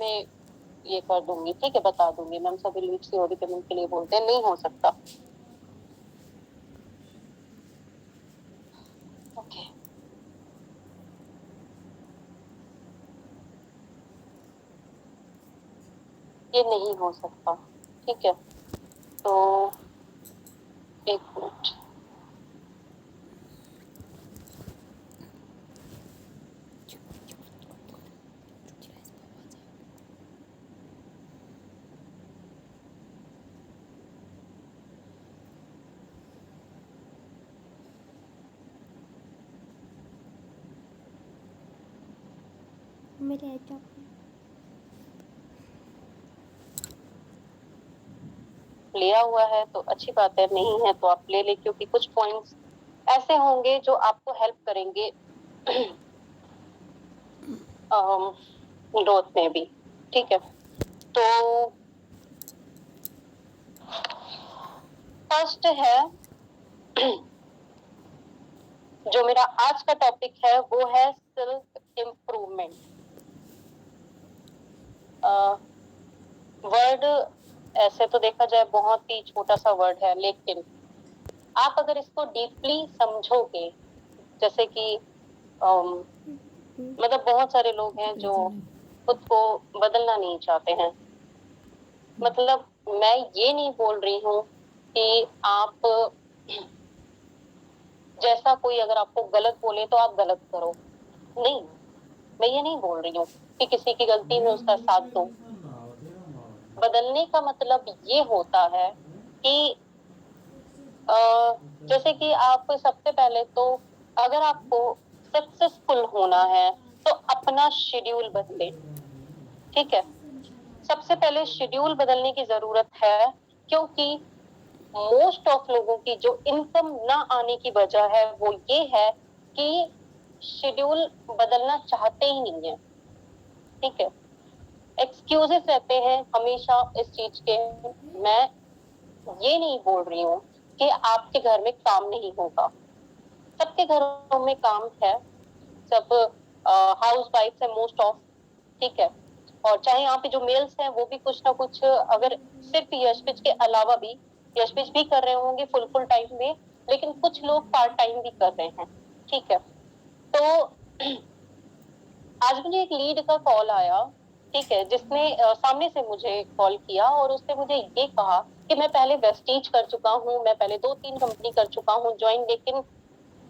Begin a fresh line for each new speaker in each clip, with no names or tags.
में ये कर दूंगी, ठीक है, बता दूंगी। मैम सभी लीव सीओडी पेमेंट के लिए बोलते हैं, नहीं हो सकता। ओके, ये नहीं हो सकता, ठीक है। तो एक मिनट,
मेरे ऐप
लिया हुआ है तो अच्छी बात है, नहीं है तो आप ले ले, क्योंकि कुछ पॉइंट्स ऐसे होंगे जो आपको हेल्प करेंगे ग्रोथ में भी, ठीक है। तो फर्स्ट है जो मेरा आज का टॉपिक है वो है सेल्फ इम्प्रूवमेंट। वर्ड ऐसे तो देखा जाए बहुत ही छोटा सा वर्ड है, लेकिन आप अगर इसको डीपली समझोगे, जैसे कि मतलब बहुत सारे लोग हैं जो खुद को बदलना नहीं चाहते हैं। मतलब मैं ये नहीं बोल रही हूँ कि आप जैसा कोई अगर आपको गलत बोले तो आप गलत करो, नहीं, मैं ये नहीं बोल रही हूँ कि किसी की गलती में उसका साथ दो। बदलने का मतलब ये होता है कि जैसे कि आप सबसे पहले तो अगर आपको सक्सेसफुल होना है तो अपना शेड्यूल बदले, ठीक है। सबसे पहले शेड्यूल बदलने की जरूरत है, क्योंकि मोस्ट ऑफ लोगों की जो इनकम ना आने की वजह है वो ये है कि शेड्यूल बदलना चाहते ही नहीं है, ठीक है। एक्सक्यूजेस रहते हैं हमेशा इस चीज के। मैं ये नहीं बोल रही हूँ कि आपके घर में काम नहीं होगा, सबके घरों में काम है, सब हाउस वाइफ है मोस्ट ऑफ, ठीक है। और चाहे यहाँ पे जो मेल्स हैं वो भी कुछ ना कुछ, अगर सिर्फ यशपिच के अलावा भी यशपिच भी कर रहे होंगे फुल फुल टाइम में, लेकिन कुछ लोग पार्ट टाइम भी कर रहे हैं, ठीक है। तो आज मुझे एक लीड का कॉल आया, ठीक है, जिसने सामने से मुझे कॉल किया और उसने मुझे ये कहा कि मैं पहले वेस्टीज कर चुका हूँ, मैं पहले 2-3 कंपनी कर चुका हूँ ज्वाइन, लेकिन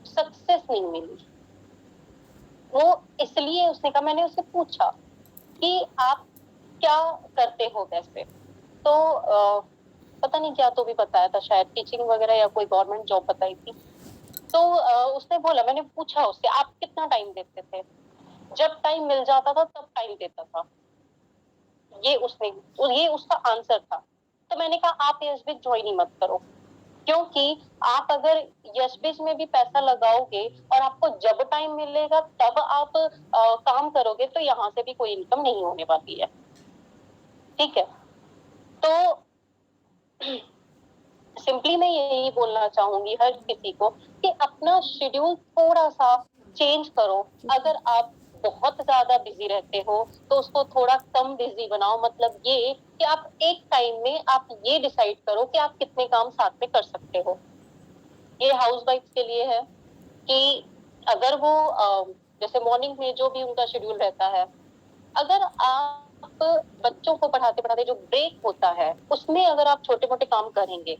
सक्सेस नहीं मिली। वो इसलिए उसने कहा, मैंने उससे पूछा कि आप क्या करते हो वैसे, तो पता नहीं क्या तो भी बताया था, शायद टीचिंग वगैरह या कोई गवर्नमेंट जॉब बताई थी। तो उसने बोला, मैंने पूछा उससे आप कितना टाइम देते थे, जब टाइम मिल जाता था तब टाइम देता था, ये उसका आंसर था। तो मैंने कहा आप यशबिज ज्वाइन ही मत करो, क्योंकि आप अगर यशबिज में भी पैसा लगाओगे और आपको जब टाइम मिलेगा तब आप काम करोगे तो यहाँ से भी कोई इनकम नहीं होने वाली है, ठीक है। तो सिंपली मैं यही बोलना चाहूंगी हर किसी को कि अपना शेड्यूल थोड़ा सा चेंज करो। अगर आप बहुत ज्यादा बिजी रहते हो तो उसको थोड़ा कम बिजी बनाओ, मतलब ये कि आप एक टाइम में आप ये डिसाइड करो कि आप कितने काम साथ में कर सकते हो। ये हाउस वाइफ के लिए है कि अगर वो जैसे मॉर्निंग में जो भी उनका शेड्यूल रहता है, अगर आप बच्चों को पढ़ाते पढ़ाते जो ब्रेक होता है उसमें अगर आप छोटे मोटे काम करेंगे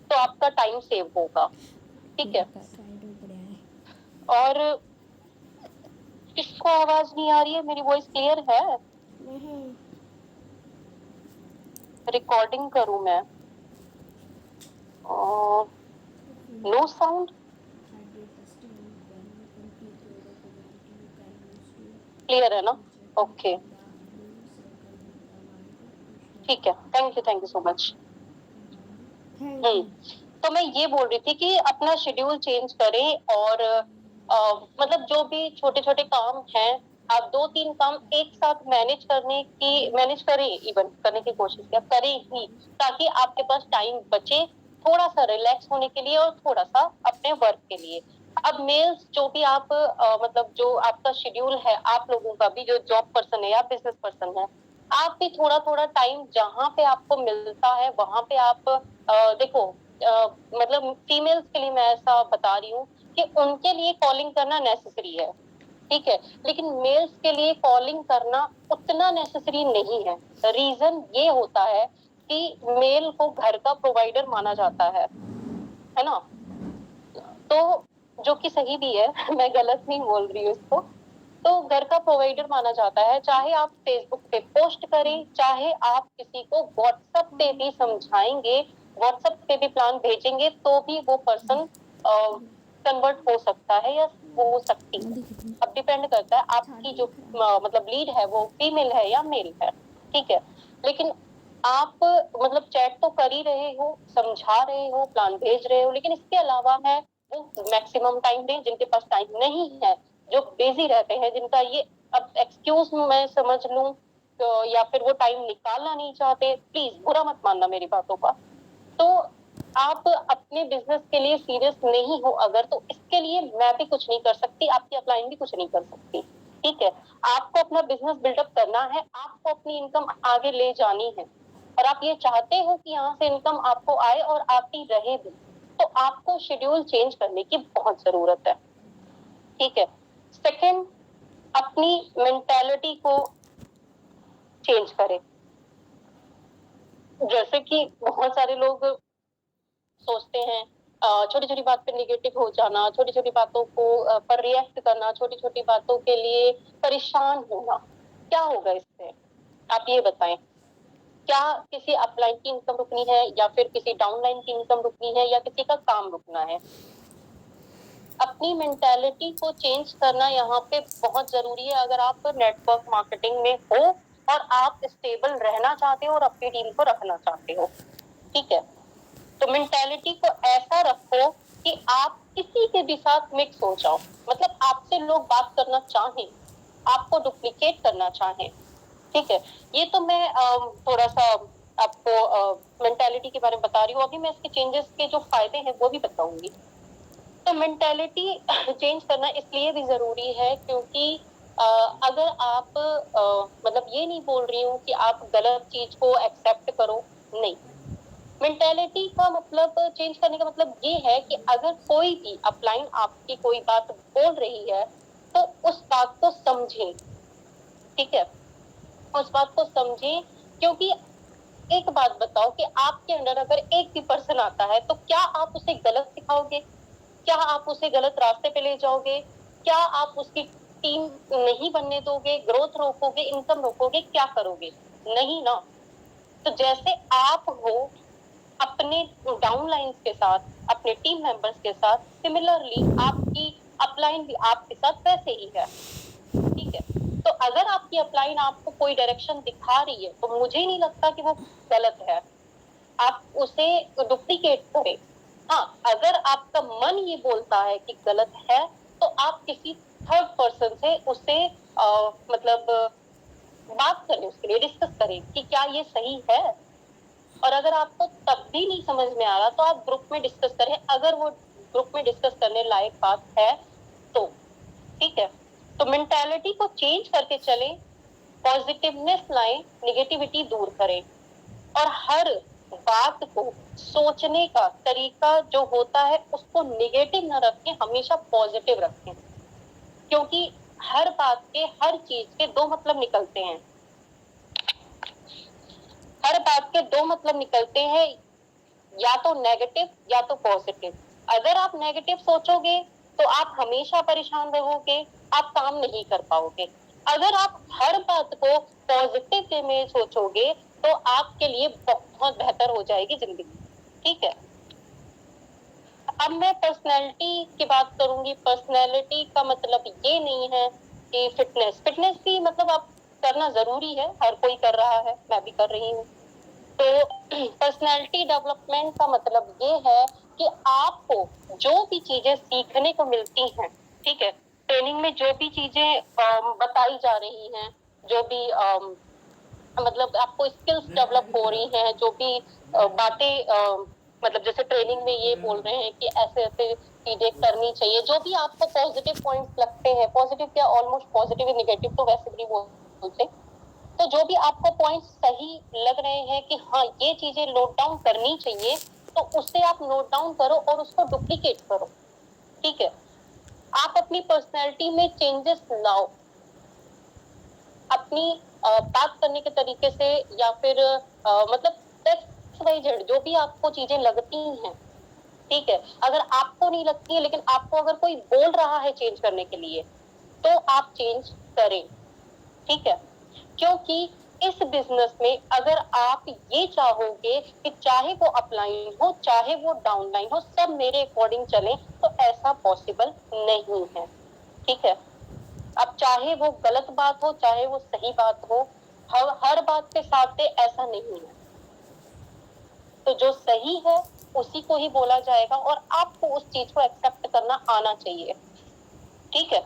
तो आपका टाइम सेव होगा, ठीक है। और किसको आवाज नहीं आ रही है, मेरी वॉइस क्लियर है? रिकॉर्डिंग करूं मैं? नो साउंड, क्लियर है ना? ओके, ठीक है, थैंक यू सो मच। तो मैं ये बोल रही थी कि अपना शेड्यूल चेंज करें और मतलब जो भी छोटे छोटे काम हैं आप 2-3 काम एक साथ मैनेज करें, इवन करने की कोशिश करें ही, ताकि आपके पास टाइम बचे थोड़ा सा रिलैक्स होने के लिए और थोड़ा सा अपने वर्क के लिए। अब मेल्स जो भी आप मतलब जो आपका शेड्यूल है, आप लोगों का भी जो जॉब पर्सन है या बिजनेस पर्सन है, आप भी थोड़ा थोड़ा टाइम जहाँ पे आपको मिलता है वहां पे आप देखो, मतलब फीमेल्स के लिए मैं ऐसा बता रही हूँ कि उनके लिए कॉलिंग करना नेसेसरी है, ठीक है, लेकिन मेल्स के लिए कॉलिंग करना उतना नेसेसरी नहीं है। रीजन ये होता है कि मेल को घर का प्रोवाइडर माना जाता है ना, तो जो कि सही भी है मैं गलत नहीं बोल रही हूँ इसको। तो घर का प्रोवाइडर माना जाता है, चाहे आप फेसबुक पे पोस्ट करें, चाहे आप किसी को व्हाट्सएप पे भी समझाएंगे, व्हाट्सएप पे भी प्लान भेजेंगे, तो भी वो पर्सन कन्वर्ट हो सकता है या हो सकती है। अब डिपेंड करता है आपकी जो मतलब लीड है वो फीमेल है या मेल है, ठीक है। लेकिन आप मतलब चैट तो कर ही रहे हो, समझा रहे हो, प्लान भेज रहे हो, लेकिन इसके अलावा है वो मैक्सिमम टाइम दें। जिनके पास टाइम नहीं है, जो बिजी रहते हैं, जिनका ये अब एक्सक्यूज मैं समझ लूं तो, या फिर वो टाइम निकालना नहीं चाहते, प्लीज बुरा मत मानना मेरी बातों का। तो आप अपने बिजनेस के लिए सीरियस नहीं हो अगर, तो इसके लिए मैं भी कुछ नहीं कर सकती, आपकी अपलाइन भी कुछ नहीं कर सकती, ठीक है। आपको अपना बिजनेस बिल्डअप करना है, आपको अपनी इनकम आगे ले जानी है, और आप ये चाहते हो कि यहाँ से इनकम आपको आए और आती रहे भी, तो आपको शेड्यूल चेंज करने की बहुत जरूरत है, ठीक है। सेकंड, अपनी मेंटालिटी को चेंज करें। जैसे कि बहुत सारे लोग सोचते हैं छोटी छोटी बात पे निगेटिव हो जाना, छोटी छोटी बातों को पर रिएक्ट करना, छोटी छोटी बातों के लिए परेशान होना, क्या होगा इससे? आप ये बताएं, क्या किसी अपलाइन की इनकम रुकनी है, या फिर किसी डाउनलाइन की इनकम रुकनी है, या किसी का काम रुकना है? अपनी मेंटालिटी को चेंज करना यहाँ पे बहुत जरूरी है अगर आप नेटवर्क मार्केटिंग में हो और आप स्टेबल रहना चाहते हो और अपनी टीम को रखना चाहते हो, ठीक है। तो मेंटालिटी को ऐसा रखो कि आप किसी के भी साथ मिक्स हो जाओ, मतलब आपसे लोग बात करना चाहें, आपको डुप्लीकेट करना चाहें, ठीक है। ये तो मैं थोड़ा सा आपको मेंटालिटी के बारे में बता रही हूँ, अभी मैं इसके चेंजेस के जो फायदे हैं वो भी बताऊंगी। तो मेंटालिटी चेंज करना इसलिए भी जरूरी है क्योंकि अगर आप मतलब ये नहीं बोल रही हूँ कि आप गलत चीज को एक्सेप्ट करो, नहीं। मेंटेलिटी का मतलब चेंज करने का मतलब ये है कि अगर कोई भी अपलाइन आपकी कोई बात बोल रही है तो उस बात को समझें, ठीक है, उस बात को समझें। क्योंकि एक बात बताओ कि आपके अंडर अगर एक भी पर्सन आता है तो क्या आप उसे गलत सिखाओगे? क्या आप उसे गलत रास्ते पे ले जाओगे? क्या आप उसकी टीम नहीं बनने दोगे, ग्रोथ रोकोगे, इनकम रोकोगे, क्या करोगे? नहीं ना। तो जैसे आप हो अपने डाउनलाइंस के साथ, अपने टीम मेंबर्स के साथ, सिमिलरली आपकी अपलाइन भी आपके साथ वैसे ही है, ठीक है। तो अगर आपकी अपलाइन आपको कोई डायरेक्शन दिखा रही है तो मुझे नहीं लगता कि वो गलत है, आप उसे डुप्लीकेट करें। हाँ, अगर आपका मन ये बोलता है कि गलत है तो आप किसी थर्ड पर्सन से उसे मतलब बात करें, उसके लिए डिस्कस करें कि क्या ये सही है। और अगर आपको तब भी नहीं समझ में आ रहा तो आप ग्रुप में डिस्कस करें, अगर वो ग्रुप में डिस्कस करने लायक बात है तो, ठीक है। तो मेंटालिटी को चेंज करके चले, पॉजिटिवनेस लाएं, निगेटिविटी दूर करें, और हर बात को सोचने का तरीका जो होता है उसको निगेटिव ना रखें, हमेशा पॉजिटिव रखें। क्योंकि हर बात के, हर चीज के दो मतलब निकलते हैं, हर बात के दो मतलब निकलते हैं, या तो नेगेटिव या तो पॉजिटिव। अगर आप नेगेटिव सोचोगे तो आप हमेशा परेशान रहोगे, आप काम नहीं कर पाओगे। अगर आप हर बात को पॉजिटिव वे में सोचोगे तो आपके लिए बहुत बेहतर हो जाएगी जिंदगी, ठीक है। अब मैं पर्सनैलिटी की बात करूंगी। पर्सनैलिटी का मतलब ये नहीं है कि फिटनेस भी मतलब आप करना जरूरी है, हर कोई कर रहा है, मैं भी कर रही हूँ। तो पर्सनैलिटी डेवलपमेंट का मतलब ये है कि आपको जो भी चीजें सीखने को मिलती हैं, ठीक है, ट्रेनिंग में जो भी चीजें बताई जा रही हैं, जो भी मतलब आपको स्किल्स डेवलप हो रही हैं, जो भी बातें मतलब जैसे ट्रेनिंग में ये बोल रहे हैं कि ऐसे ऐसे चीजें करनी चाहिए, जो भी आपको पॉजिटिव पॉइंट्स लगते हैं, पॉजिटिव क्या ऑलमोस्ट पॉजिटिव, नेगेटिव तो वैसे भी बोलते, तो जो भी आपको पॉइंट सही लग रहे हैं कि हाँ ये चीजें नोट डाउन करनी चाहिए, तो उसे आप नोट डाउन करो और उसको डुप्लीकेट करो। ठीक है, आप अपनी पर्सनैलिटी में चेंजेस लाओ, अपनी बात करने के तरीके से, या फिर मतलब XYZ जो भी आपको चीजें लगती हैं, ठीक है, अगर आपको नहीं लगती है लेकिन आपको अगर कोई बोल रहा है चेंज करने के लिए, तो आप चेंज करें। ठीक है, क्योंकि इस बिजनेस में अगर आप ये चाहोगे कि चाहे वो अपलाइन हो चाहे वो डाउनलाइन हो सब मेरे अकॉर्डिंग चले, तो ऐसा पॉसिबल नहीं है। ठीक है, अब चाहे वो गलत बात हो चाहे वो सही बात हो, हर बात पे साथ दे ऐसा नहीं है। तो जो सही है उसी को ही बोला जाएगा और आपको उस चीज को एक्सेप्ट करना आना चाहिए। ठीक है,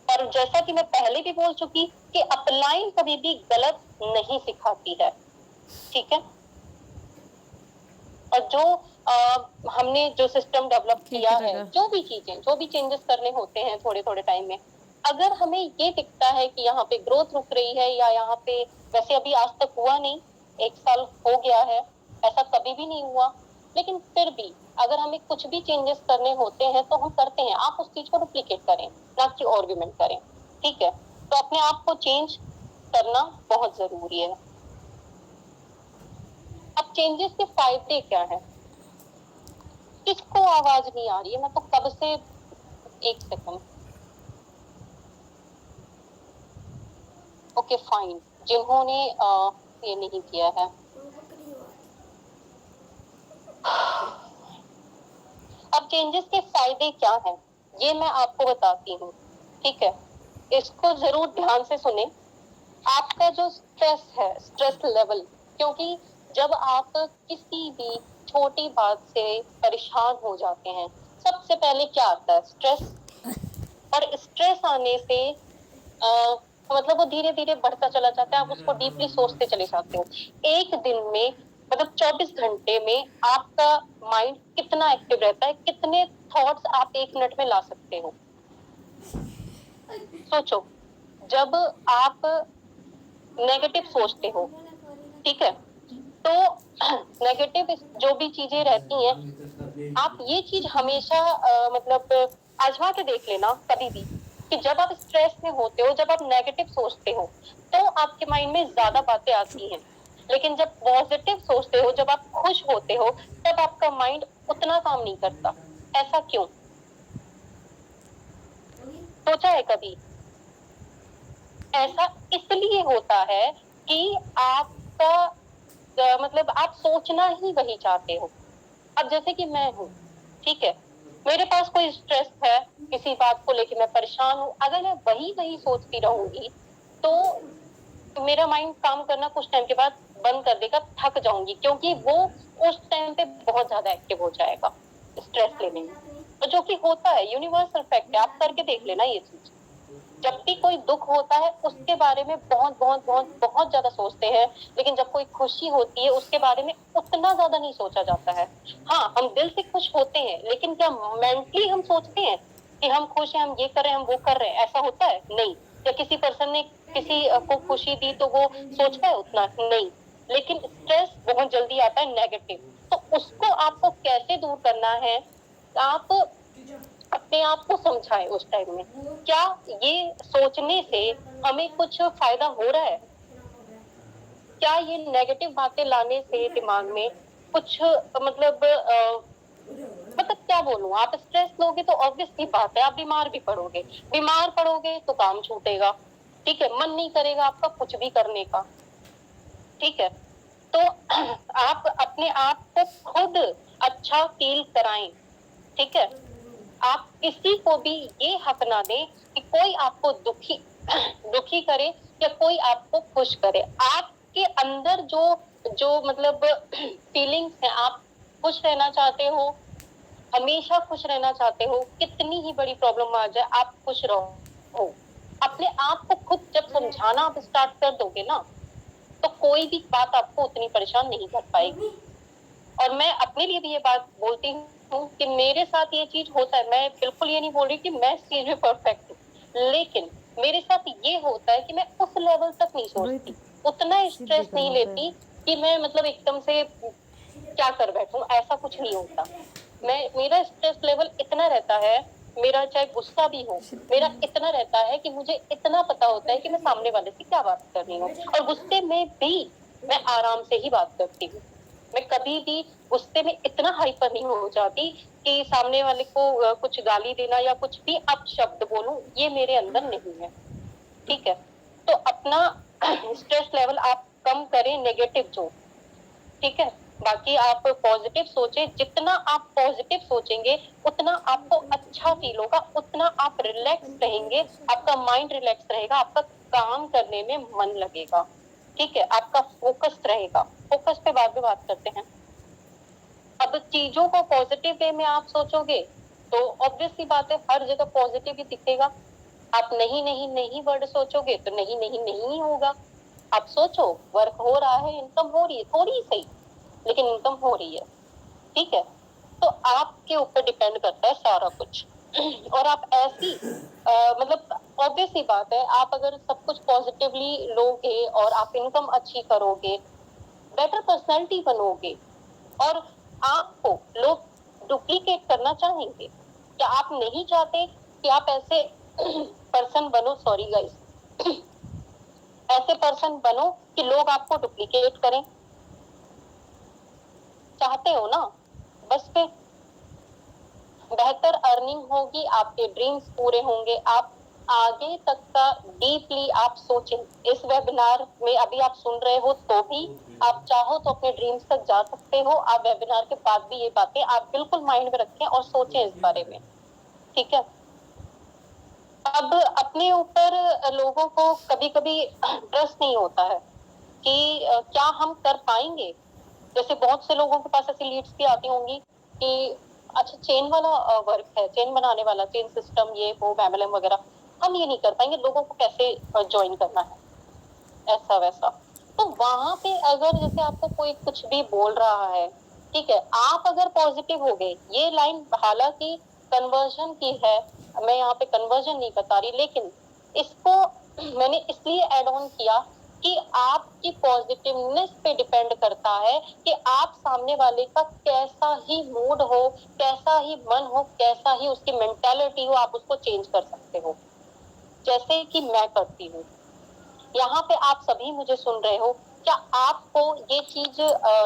और जैसा कि मैं पहले भी बोल चुकी कि अपलाइन कभी भी गलत नहीं सिखाती है। ठीक है, और जो हमने जो सिस्टम डेवलप किया है, जो भी चीजें जो भी चेंजेस करने होते हैं थोड़े थोड़े टाइम में, अगर हमें ये दिखता है कि यहाँ पे ग्रोथ रुक रही है या यहाँ पे, वैसे अभी आज तक हुआ नहीं, 1 साल हो गया है, ऐसा कभी भी नहीं हुआ, लेकिन फिर भी अगर हमें कुछ भी चेंजेस करने होते हैं तो हम करते हैं। आप उस चीज को डुप्लीकेट करें, ना कि आर्ग्यूमेंट करें। ठीक है, तो अपने आप को चेंज करना बहुत जरूरी है। अब चेंजेस के फायदे क्या है? किसको आवाज नहीं आ रही है? मैं तो कब से, 1 सेकंड, ओके फाइन, जिन्होंने ये नहीं किया है, अब चेंजेस के फायदे क्या हैं ये मैं आपको बताती हूँ। ठीक है, इसको जरूर ध्यान से सुने। आपका जो स्ट्रेस है, स्ट्रेस लेवल, क्योंकि जब आप किसी भी छोटी बात से परेशान हो जाते हैं, सबसे पहले क्या आता है? स्ट्रेस। और स्ट्रेस आने से मतलब वो धीरे धीरे बढ़ता चला जाता है, आप उसको डीपली सोचते चले जाते हो। एक दिन में मतलब 24 घंटे में आपका माइंड कितना एक्टिव रहता है, कितने थॉट्स आप 1 मिनट में ला सकते हो? सोचो, जब आप नेगेटिव सोचते हो, ठीक है, तो नेगेटिव जो भी चीजें रहती हैं, आप ये चीज हमेशा मतलब आजमा के देख लेना कभी भी, कि जब आप स्ट्रेस में होते हो, जब आप नेगेटिव सोचते हो, तो आपके माइंड में ज्यादा बातें आती हैं। लेकिन जब पॉजिटिव सोचते हो, जब आप खुश होते हो, तब आपका माइंड उतना काम नहीं करता। ऐसा क्यों? सोचा है कभी? ऐसा इसलिए होता है कि आपका मतलब आप सोचना ही वही चाहते हो। अब जैसे कि मैं हूँ, ठीक है, मेरे पास कोई स्ट्रेस है, किसी बात को लेके मैं परेशान हूँ, अगर मैं वही वही सोचती रहूंगी तो मेरा माइंड काम करना कुछ टाइम के बाद बंद कर देगा, थक जाऊंगी, क्योंकि वो उस टाइम पे बहुत ज्यादा एक्टिव हो जाएगा स्ट्रेस लेने में। तो जो कि होता है, यूनिवर्सल फैक्ट है, आप करके देख लेना ये चीज। जब भी कोई दुख होता है उसके बारे में बहुत बहुत बहुत बहुत ज्यादा सोचते हैं, लेकिन जब कोई खुशी होती है उसके बारे में उतना ज्यादा नहीं सोचा जाता है। हाँ, हम दिल से खुश होते हैं, लेकिन क्या मेंटली हम सोचते हैं कि हम खुश हैं, हम ये कर रहे हैं, हम वो कर रहे हैं? ऐसा होता है? नहीं। या किसी पर्सन ने किसी को खुशी दी तो वो सोचता है उतना? नहीं। लेकिन स्ट्रेस बहुत जल्दी आता है नेगेटिव, तो उसको आपको कैसे दूर करना है? आप अपने आप को समझाएं उस टाइम में, क्या ये सोचने से हमें कुछ फायदा हो रहा है? क्या ये नेगेटिव बातें लाने से दिमाग में कुछ मतलब क्या बोलूं, आप स्ट्रेस लोगे तो ऑब्वियस सी बात है आप बीमार भी पड़ोगे, बीमार पड़ोगे तो काम छूटेगा, ठीक है, मन नहीं करेगा आपका कुछ भी करने का। ठीक है, तो आप अपने आप को खुद अच्छा फील कराएं। ठीक है, आप किसी को भी ये हक ना दें कि कोई आपको दुखी करे या कोई आपको खुश करे। आपके अंदर जो जो मतलब फीलिंग्स है, आप खुश रहना चाहते हो, हमेशा खुश रहना चाहते हो, कितनी ही बड़ी प्रॉब्लम आ जाए आप खुश रहो। अपने आप को खुद जब समझाना आप स्टार्ट कर दोगे ना, तो कोई भी बात आपको उतनी परेशान नहीं कर पाएगी। और मैं अपने लिए भी ये बात बोलती हूँ कि मेरे साथ ये चीज होता है, मैं बिल्कुल ये नहीं बोल रही कि मैं इस चीज में परफेक्ट हूँ, लेकिन मेरे साथ ये होता है कि मैं उस लेवल तक नहीं सोचती, उतना स्ट्रेस नहीं लेती कि मैं मतलब एकदम से क्या कर बैठूं, ऐसा कुछ नहीं होता। मेरा स्ट्रेस लेवल इतना रहता है, मेरा चाहे गुस्सा भी हो, मेरा इतना रहता है कि मुझे इतना पता होता है कि मैं सामने वाले से क्या बात कर रही हूँ, और गुस्से में भी मैं आराम से ही बात करती हूँ। मैं कभी भी गुस्से में इतना हाइपर नहीं हो जाती कि सामने वाले को कुछ गाली देना या कुछ भी अपशब्द बोलूं, ये मेरे अंदर नहीं है। ठीक है, तो अपना स्ट्रेस लेवल आप कम करें, नेगेटिव जो, ठीक है। बाकी आप पॉजिटिव सोचें, जितना आप पॉजिटिव सोचेंगे उतना आपको अच्छा फील होगा, उतना आप रिलैक्स रहेंगे, आपका माइंड रिलैक्स रहेगा, आपका काम करने में मन लगेगा, ठीक है, आपका फोकस रहेगा। फोकस पे बाद में बात करते हैं। अब चीजों को पॉजिटिव वे में आप सोचोगे तो ऑब्वियस सी बात है, हर जगह पॉजिटिव ही दिखेगा। आप नहीं नहीं नहीं वर्ड सोचोगे तो नहीं नहीं नहीं होगा। आप सोचो वर्क हो रहा है, इनकम हो रही है, थोड़ी सही लेकिन इनकम हो रही है, ठीक है। तो आपके ऊपर डिपेंड करता है सारा कुछ। और आप ऐसी मतलब ऑब्वियस सी बात है, आप अगर सब कुछ पॉजिटिवली लोगे और आप इनकम अच्छी करोगे, बेटर पर्सनैलिटी बनोगे, और आपको लोग डुप्लीकेट करना चाहेंगे। क्या आप नहीं चाहते कि आप ऐसे पर्सन बनो, सॉरी गाइस, ऐसे पर्सन बनो कि लोग आपको डुप्लीकेट करें? चाहते हो ना? बस फिर बेहतर अर्निंग होगी, आपके ड्रीम्स पूरे होंगे, आप आगे तक का डीपली आप सोचें। इस वेबिनार में अभी आप सुन रहे हो तो भी आप चाहो तो अपने ड्रीम्स तक जा सकते हो। आप वेबिनार के बाद भी ये बातें आप बिल्कुल माइंड में रखें और सोचें इस बारे में, ठीक है। अब अपने ऊपर लोगों को कभी कभी ट्रस्ट नहीं होता है कि क्या हम कर पाएंगे। जैसे बहुत से लोगों के पास ऐसी लीड्स भी आती होंगी कि अच्छा चेन वाला वर्क है, चेन बनाने वाला, चेन सिस्टम, ये वो MLM वगैरह, हम ये नहीं कर पाएंगे, लोगों को कैसे ज्वाइन करना है, ऐसा वैसा। तो वहां पे अगर जैसे आपको कोई कुछ भी बोल रहा है, ठीक है, आप अगर पॉजिटिव हो गए, ये लाइन हालांकि कन्वर्जन की है, मैं यहाँ पे कन्वर्जन नहीं बता रही, लेकिन इसको मैंने इसलिए एड ऑन किया कि आपकी पॉजिटिवनेस पे डिपेंड करता है कि आप सामने वाले का कैसा ही मूड हो, कैसा ही मन हो, कैसा ही उसकी मेंटालिटी हो, आप उसको चेंज कर सकते हो, जैसे कि मैं करती हूँ। यहाँ पे आप सभी मुझे सुन रहे हो, क्या आपको ये चीज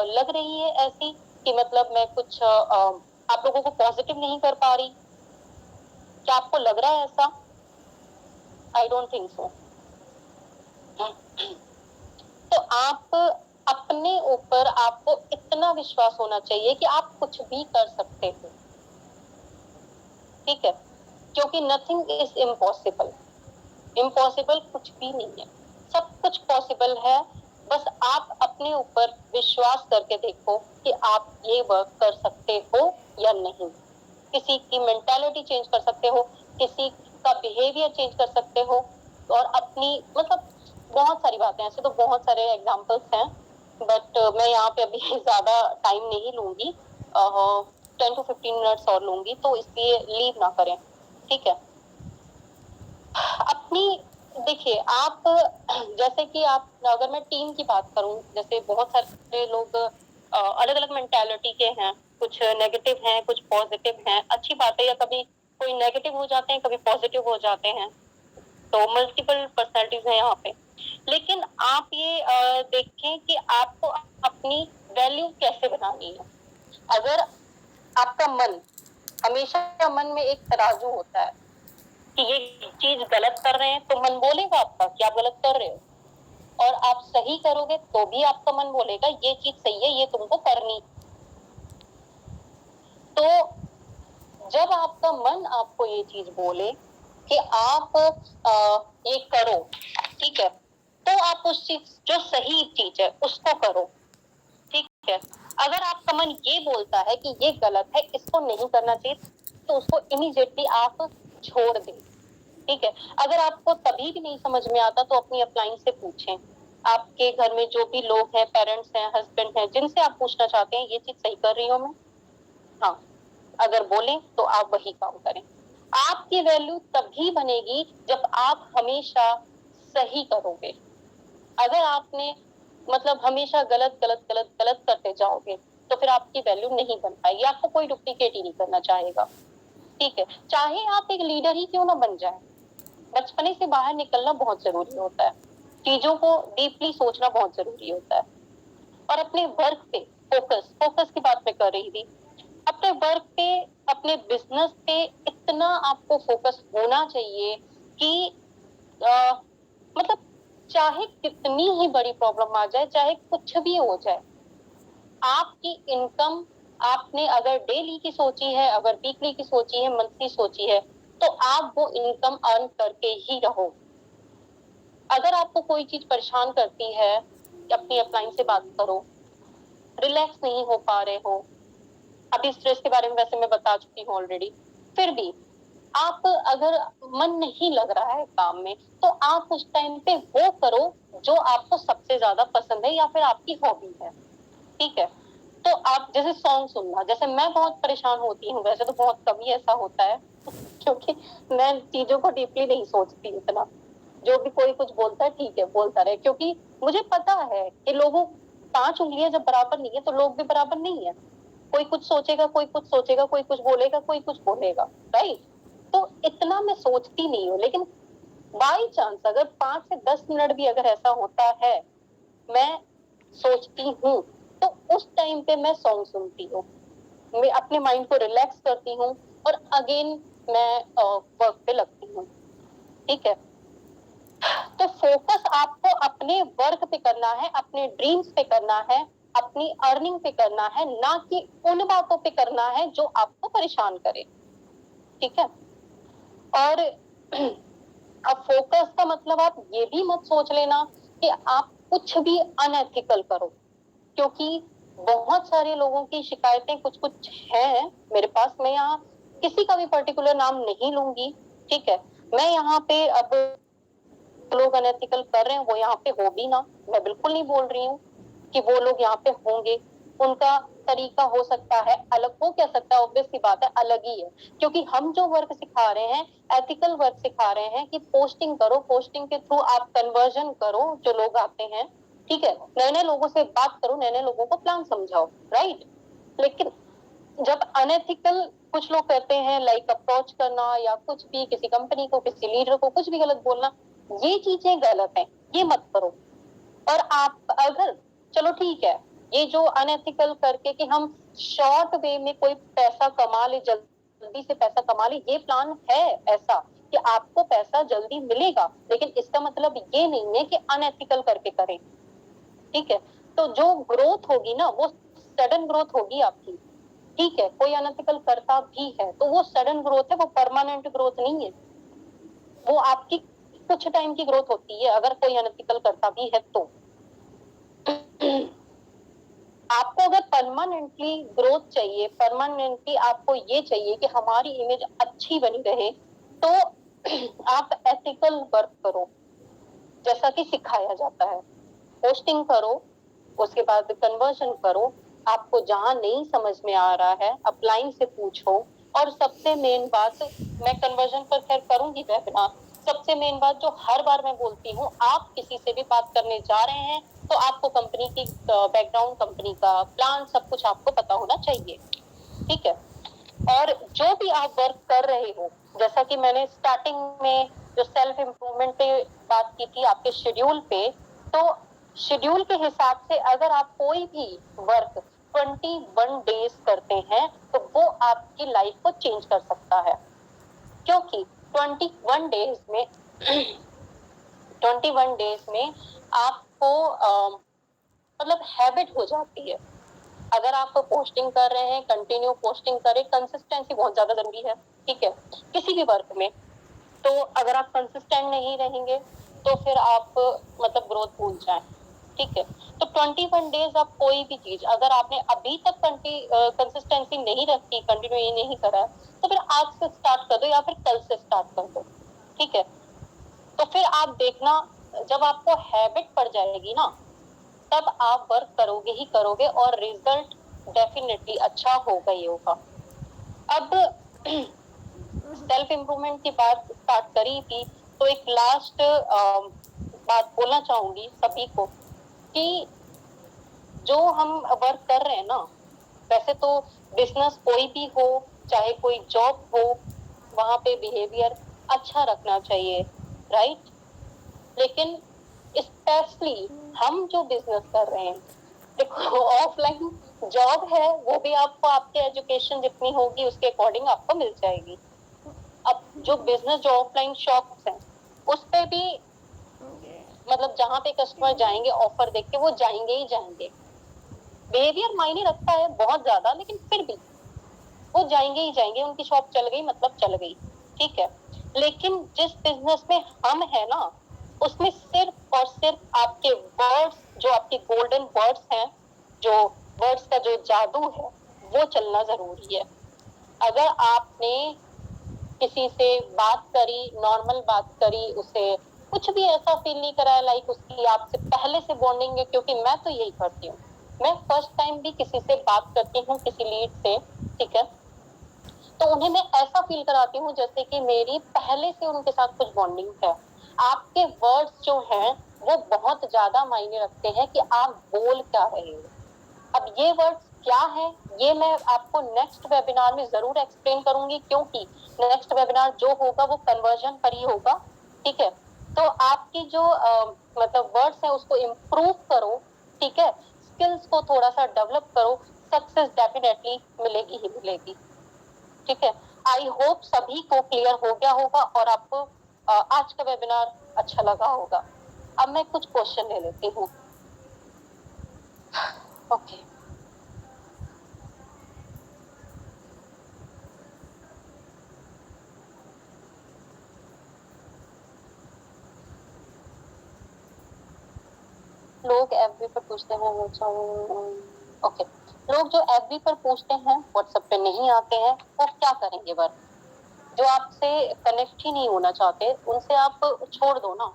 लग रही है ऐसी कि मतलब मैं कुछ आप लोगों को पॉजिटिव नहीं कर पा रही? क्या आपको लग रहा है ऐसा? I don't think so. तो आप अपने ऊपर आपको इतना विश्वास होना चाहिए कि आप कुछ भी कर सकते हो, ठीक है, क्योंकि नथिंग इज इम्पॉसिबल। इम्पॉसिबल कुछ भी नहीं है, सब कुछ पॉसिबल है। बस आप अपने ऊपर विश्वास करके देखो कि आप ये वर्क कर सकते हो या नहीं। किसी की मेंटालिटी चेंज कर सकते हो, किसी का बिहेवियर चेंज कर सकते हो, और अपनी मतलब बहुत सारी बातें, ऐसे तो बहुत सारे एग्जांपल्स हैं, बट मैं यहाँ पे अभी ज्यादा टाइम नहीं लूंगी, 10 to 15 मिनट्स और लूंगी, तो इसलिए लीव ना करें, ठीक है। अपनी देखिए आप, जैसे कि आप, अगर मैं टीम की बात करूं, जैसे बहुत सारे लोग अलग अलग मेंटालिटी के हैं, कुछ नेगेटिव हैं, कुछ पॉजिटिव हैं, अच्छी बात है, या कभी कोई नेगेटिव हो जाते हैं, कभी पॉजिटिव हो जाते हैं, तो मल्टीपल पर्सनैलिटीज हैं यहाँ पे। लेकिन आप ये देखें कि आपको अपनी वैल्यू कैसे बनानी है। अगर आपका मन, हमेशा मन में एक तराजू होता है कि ये चीज गलत कर रहे हैं, तो मन बोलेगा आपका कि आप गलत कर रहे हो, और आप सही करोगे तो भी आपका मन बोलेगा ये चीज सही है, ये तुमको करनी। तो जब आपका मन आपको ये चीज बोले कि आप ये करो, ठीक है, तो आप उस चीज, जो सही चीज है उसको करो, ठीक है। अगर आपका मन ये बोलता है कि ये गलत है, इसको नहीं करना चाहिए, तो उसको इमीडिएटली आप छोड़ दें, ठीक है। अगर आपको तभी भी नहीं समझ में आता तो अपनी अपलाइन से पूछें। आपके घर में जो भी लोग हैं, पेरेंट्स हैं, हस्बैंड हैं, जिनसे आप पूछना चाहते हैं ये चीज सही कर रही हूँ मैं, हाँ, अगर बोले तो आप वही काम करें। आपकी वैल्यू तभी बनेगी जब आप हमेशा सही करोगे। अगर आपने मतलब हमेशा गलत गलत गलत गलत करते जाओगे तो फिर आपकी वैल्यू नहीं बन पाएगी, आपको कोई डुप्लीकेट ही नहीं करना चाहेगा। ठीक है, चाहे आप एक लीडर ही क्यों ना बन जाए, बचपने से बाहर निकलना बहुत जरूरी होता है, चीजों को डीपली सोचना बहुत जरूरी होता है। और अपने वर्क पे फोकस की बात मैं कर रही थी, अपने वर्क पे, अपने बिजनेस पे इतना आपको फोकस होना चाहिए कि मतलब चाहे कितनी ही बड़ी प्रॉब्लम आ जाए, चाहे कुछ भी हो जाए, आपकी इनकम आपने अगर डेली की सोची है, अगर वीकली की सोची है, मंथली सोची है, तो आप वो इनकम अर्न करके ही रहो। अगर आपको कोई चीज परेशान करती है, अपनी अपलाइन से बात करो, रिलैक्स नहीं हो पा रहे हो, अभी स्ट्रेस के बारे में वैसे मैं बता चुकी हूँ ऑलरेडी, फिर भी आप अगर मन नहीं लग रहा है काम में, तो आप उस टाइम पे वो करो जो आपको सबसे ज्यादा पसंद है या फिर आपकी हॉबी है। ठीक है, तो आप जैसे सॉन्ग सुनना, जैसे मैं बहुत परेशान होती हूँ, वैसे तो बहुत कम ही ऐसा होता है क्योंकि मैं चीजों को डीपली नहीं सोचती इतना, जो भी कोई कुछ बोलता है ठीक है बोलता रहे, क्योंकि मुझे पता है कि लोगों 5 उंगलियां जब बराबर नहीं है तो लोग भी बराबर नहीं है, कोई कुछ सोचेगा, कोई कुछ सोचेगा, कोई कुछ बोलेगा, कोई कुछ बोलेगा, राइट। तो इतना मैं सोचती नहीं हूँ, लेकिन बाई चांस अगर 5 से 10 मिनट भी अगर ऐसा होता है, मैं सोचती हूँ, तो उस टाइम पे मैं सॉन्ग सुनती हूँ, मैं अपने माइंड को रिलैक्स करती हूँ और अगेन मैं वर्क पे लगती हूँ। ठीक है, तो फोकस आपको अपने वर्क पे करना है, अपने ड्रीम्स पे करना है, अपनी अर्निंग पे करना है, ना कि उन बातों पे करना है जो आपको परेशान करे। ठीक है, और अब फोकस का मतलब आप ये भी मत सोच लेना कि आप कुछ भी अनएथिकल करो, क्योंकि बहुत सारे लोगों की शिकायतें कुछ कुछ हैं मेरे पास, मैं यहाँ किसी का भी पर्टिकुलर नाम नहीं लूंगी। ठीक है, मैं यहाँ पे अब लोग अनएथिकल कर रहे हैं वो यहाँ पे हो भी ना, मैं बिल्कुल नहीं बोल रही हूँ कि वो लोग यहाँ पे होंगे, उनका तरीका हो सकता है अलग, हो क्या सकता है, ऑब्वियस सी बात है अलग ही है, क्योंकि हम जो वर्क सिखा रहे हैं एथिकल वर्क सिखा रहे हैं कि पोस्टिंग करो, पोस्टिंग के थ्रू आप कन्वर्जन करो जो लोग आते हैं। ठीक है, नए नए लोगों से बात करो, नए नए लोगों को प्लान समझाओ, राइट। लेकिन जब अनएथिकल कुछ लोग करते हैं, लाइक अप्रोच करना या कुछ भी, किसी कंपनी को, किसी लीडर को कुछ भी गलत बोलना, ये चीजें गलत है, ये मत करो। और आप अगर, चलो ठीक है, ये जो अनएथिकल करके कि हम शॉर्ट वे में कोई पैसा कमा ले, जल्दी से पैसा कमा ले, ये प्लान है ऐसा कि आपको पैसा जल्दी मिलेगा, लेकिन इसका मतलब ये नहीं है कि अनएथिकल करके करें। ठीक है, तो जो ग्रोथ होगी ना वो सडन ग्रोथ होगी आपकी। ठीक है, कोई अनएथिकल करता भी है तो वो सडन ग्रोथ है, वो परमानेंट ग्रोथ नहीं है, वो आपकी कुछ टाइम की ग्रोथ होती है अगर कोई अनएथिकल करता भी है तो। आपको अगर परमानेंटली ग्रोथ चाहिए, परमानेंटली आपको ये चाहिए कि हमारी इमेज अच्छी बनी रहे, तो आप एथिकल वर्क करो जैसा कि सिखाया जाता है, पोस्टिंग करो, उसके बाद कन्वर्जन करो, आपको जहां नहीं समझ में आ रहा है अपलाइन से पूछो। और सबसे मेन बात, मैं कन्वर्जन पर खैर करूंगी वेबिनार, सबसे मेन बात जो हर बार मैं बोलती हूँ, आप किसी से भी बात करने जा रहे हैं तो आपको कंपनी की बैकग्राउंड, कंपनी का प्लान, सब कुछ आपको पता होना चाहिए। ठीक है, और जो भी आप वर्क कर रहे हो, जैसा कि मैंने स्टार्टिंग में जो सेल्फ इम्प्रूवमेंट पे बात की थी आपके शेड्यूल पे, तो शेड्यूल के हिसाब से अगर आप कोई भी वर्क 21 डेज करते हैं तो वो आपकी लाइफ को चेंज कर सकता है, क्योंकि 21 डेज में 21 डेज में आपको मतलब हैबिट हो जाती है। अगर आप पोस्टिंग कर रहे हैं, कंटिन्यू पोस्टिंग करें, कंसिस्टेंसी बहुत ज्यादा जरूरी है। ठीक है, किसी भी वर्क में, तो अगर आप कंसिस्टेंट नहीं रहेंगे तो फिर आप मतलब ग्रोथ भूल जाएं। ठीक है, तो 21 डेज आप कोई भी चीज, अगर आपने अभी तक कंसिस्टेंसी नहीं रखी, कंटिन्यू नहीं करा, तो फिर आज से स्टार्ट कर दो या फिर कल से स्टार्ट कर दो। ठीक है, तो फिर आप देखना, जब आपको हैबिट पड़ जाएगी ना, तब आप वर्क करोगे ही करोगे और रिजल्ट डेफिनेटली अच्छा होगा ही होगा। अब सेल्फ इम्प्रूवमेंट की बात स्टार्ट करी थी, तो एक लास्ट बात बोलना चाहूंगी सभी को कि जो हम वर्क कर रहे हैं ना, वैसे तो बिजनेस कोई भी हो, चाहे कोई जॉब हो, वहां पे बिहेवियर अच्छा रखना चाहिए, राइट। लेकिन स्पेशली हम जो बिजनेस कर रहे हैं, देखो ऑफलाइन जॉब है, वो भी आपको आपके एजुकेशन जितनी होगी उसके अकॉर्डिंग आपको मिल जाएगी। अब जो बिजनेस, जो ऑफलाइन शॉप्स हैं, उस पे भी मतलब जहाँ पे कस्टमर जाएंगे ऑफर देख के, वो जाएंगे ही जाएंगे। बिहेवियर मायने रखता है बहुत ज्यादा, लेकिन फिर भी वो जाएंगे ही जाएंगे, उनकी शॉप चल गई मतलब चल गई, ठीक है। लेकिन जिस बिजनेस में हम है ना, उसमें सिर्फ और सिर्फ आपके वर्ड्स, जो आपके गोल्डन वर्ड्स हैं, जो वर्ड्स का जो जादू है, वो चलना जरूरी है। अगर आपने किसी से बात करी, नॉर्मल बात करी, उसे कुछ भी ऐसा फील नहीं कराया लाइक उसकी आपसे पहले से बॉन्डिंग है, क्योंकि मैं तो यही करती हूँ, मैं फर्स्ट टाइम भी किसी से बात करती हूँ, किसी लीड से, ठीक है, तो उन्हें मैं ऐसा फील कराती हूँ जैसे कि मेरी पहले से उनके साथ कुछ बॉन्डिंग है। आपके वर्ड्स जो हैं वो बहुत ज्यादा मायने रखते हैं कि आप बोल क्या रहे हो। अब ये वर्ड्स क्या है, ये मैं आपको नेक्स्ट वेबिनार में जरूर एक्सप्लेन करूंगी, क्योंकि नेक्स्ट वेबिनार जो होगा वो कन्वर्जन पर ही होगा, ठीक है। तो आपकी जो मतलब वर्ड्स है उसको इम्प्रूव करो, ठीक है, स्किल्स को थोड़ा सा डेवलप करो, सक्सेस डेफिनेटली मिलेगी ही मिलेगी, ठीक है। आई होप सभी को क्लियर हो गया होगा और आपको आज का वेबिनार अच्छा लगा होगा। अब मैं कुछ क्वेश्चन ले लेती हूँ। ओके, लोग एफबी पर पूछते हैं, ओके, लोग जो एफबी पर पूछते हैं व्हाट्सएप पे नहीं आते हैं, वो क्या करेंगे? वर्क जो आपसे कनेक्ट ही नहीं होना चाहते, उनसे आप छोड़ दो ना,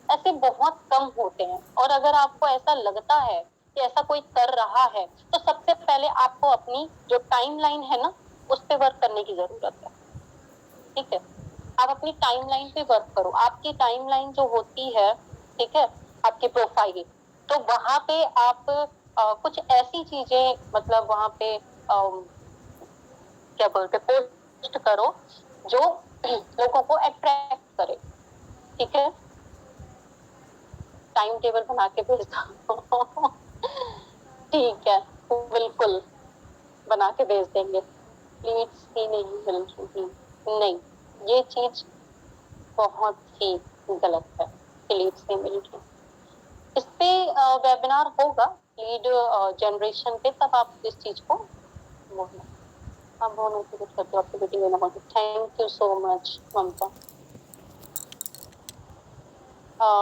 ऐसे बहुत कम होते हैं। और अगर आपको ऐसा लगता है कि ऐसा कोई कर रहा है, तो सबसे पहले आपको अपनी जो टाइमलाइन है ना, उस पर वर्क करने की जरूरत है, ठीक है। आप अपनी टाइमलाइन पे वर्क करो। आपकी टाइमलाइन जो होती है, ठीक है, आपकी प्रोफाइल, तो वहां पे आप कुछ ऐसी चीजें, मतलब वहां पे क्या बोलते, पोस्ट करो जो लोगों को अट्रैक्ट करे, ठीक है। टाइम टेबल बना के भेज दो ठीक है, बिल्कुल बना के भेज देंगे। लीड्स ही नहीं मिल रही, नहीं, ये चीज बहुत ही गलत है कि लीड्स नहीं मिल रही। इस पे वेबिनार होगा लीड जनरेशन पे, तब आप इस चीज को बोलना। आप बहुत नोटिफिकेट करते हो, आपकी मीटिंग लेना। Thank you so much Mamata.